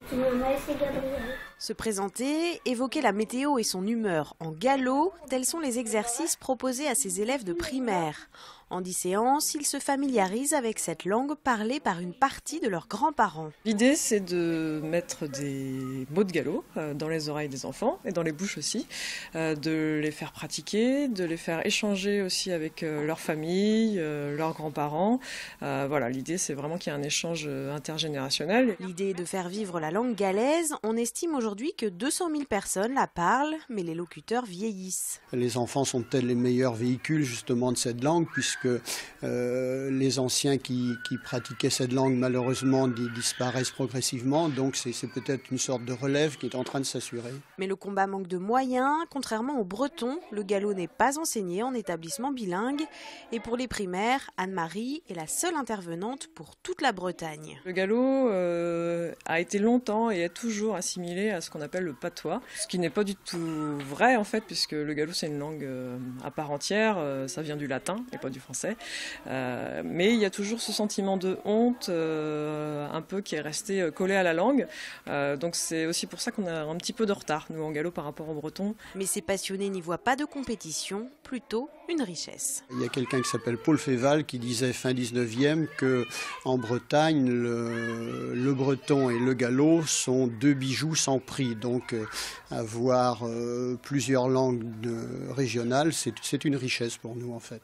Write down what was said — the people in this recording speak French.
C'est Gabriel. Se présenter, évoquer la météo et son humeur en gallo, tels sont les exercices proposés à ces élèves de primaire. En 10 séances, ils se familiarisent avec cette langue parlée par une partie de leurs grands-parents. L'idée, c'est de mettre des mots de gallo dans les oreilles des enfants et dans les bouches aussi, de les faire pratiquer, de les faire échanger aussi avec leur famille, leurs grands-parents. Voilà, l'idée, c'est vraiment qu'il y ait un échange intergénérationnel. L'idée est de faire vivre la langue galaise. On estime aujourd'hui que 200 000 personnes la parlent, mais les locuteurs vieillissent. Les enfants sont peut-être les meilleurs véhicules justement de cette langue, puisque les anciens qui pratiquaient cette langue malheureusement disparaissent progressivement, donc c'est peut-être une sorte de relève qui est en train de s'assurer. Mais le combat manque de moyens. Contrairement au breton, le gallo n'est pas enseigné en établissement bilingue. Et pour les primaires, Anne-Marie est la seule intervenante pour toute la Bretagne. Le gallo a été longtemps et est toujours assimilé à ce qu'on appelle le patois, ce qui n'est pas du tout vrai en fait, puisque le gallo c'est une langue à part entière, ça vient du latin et pas du français, mais il y a toujours ce sentiment de honte un peu qui est resté collé à la langue, donc c'est aussi pour ça qu'on a un petit peu de retard nous en gallo par rapport au breton. Mais ces passionnés n'y voient pas de compétition, plutôt une richesse. Il y a quelqu'un qui s'appelle Paul Féval qui disait fin 19e qu'en Bretagne, le breton et le gallo sont deux bijoux sans prix. Donc avoir plusieurs langues régionales, c'est une richesse pour nous en fait.